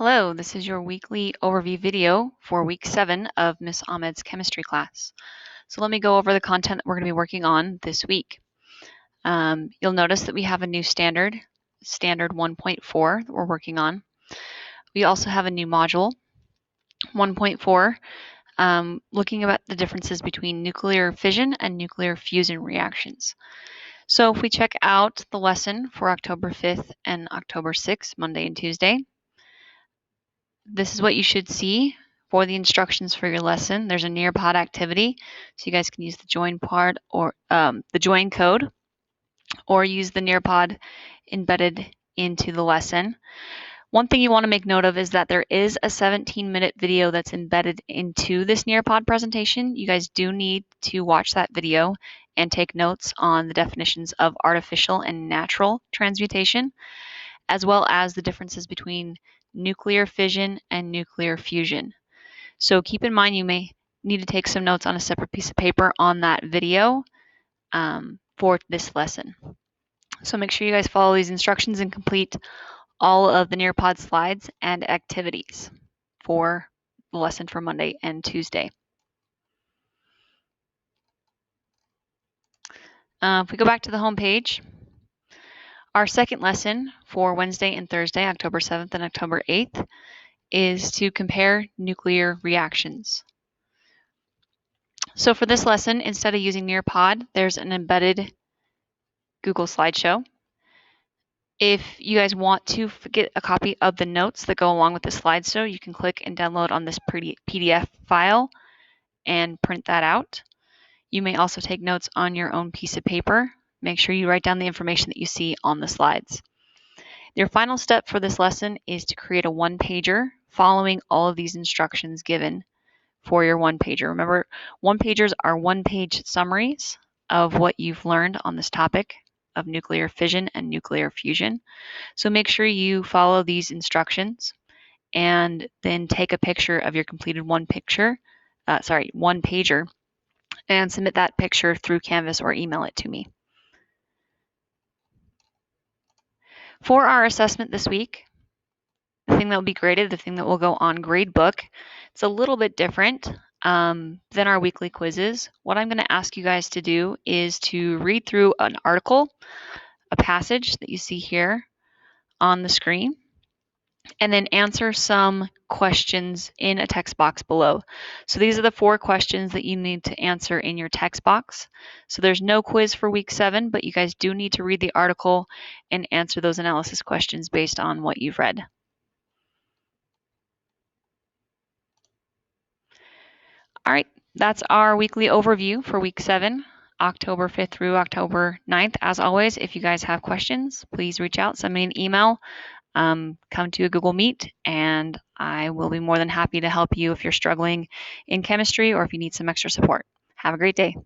Hello, this is your weekly overview video for week 7 of Miss Ahmed's chemistry class. So let me go over the content that we're going to be working on this week. You'll notice that we have a new standard 1.4 that we're working on. We also have a new module, 1.4, looking at the differences between nuclear fission and nuclear fusion reactions. So if we check out the lesson for October 5th and October 6th, Monday and Tuesday, this is what you should see for the instructions for your lesson. There's a Nearpod activity, so you guys can use the join part or the join code, or use the Nearpod embedded into the lesson. One thing you want to make note of is that there is a 17-minute video that's embedded into this Nearpod presentation. You guys do need to watch that video and take notes on the definitions of artificial and natural transmutation, as well as the differences between nuclear fission and nuclear fusion. So keep in mind you may need to take some notes on a separate piece of paper on that video for this lesson. So make sure you guys follow these instructions and complete all of the Nearpod slides and activities for the lesson for Monday and Tuesday. If we go back to the home page, our second lesson for Wednesday and Thursday, October 7th and October 8th, is to compare nuclear reactions. So for this lesson, instead of using Nearpod, there's an embedded Google slideshow. If you guys want to get a copy of the notes that go along with the slideshow, you can click and download on this PDF file and print that out. You may also take notes on your own piece of paper. Make sure you write down the information that you see on the slides. Your final step for this lesson is to create a one-pager following all of these instructions given for your one-pager. Remember, one-pagers are one-page summaries of what you've learned on this topic of nuclear fission and nuclear fusion. So make sure you follow these instructions and then take a picture of your completed one-pager and submit that picture through Canvas or email it to me. For our assessment this week, the thing that will be graded, the thing that will go on Gradebook, it's a little bit different than our weekly quizzes. What I'm going to ask you guys to do is to read through an article, a passage that you see here on the screen, and then answer some questions in a text box below. So these are the 4 questions that you need to answer in your text box. So there's no quiz for week 7, but you guys do need to read the article and answer those analysis questions based on what you've read. All right, that's our weekly overview for week 7, October 5th through October 9th. As always, if you guys have questions, please reach out, send me an email, come to a Google Meet, and I will be more than happy to help you if you're struggling in chemistry or if you need some extra support. Have a great day.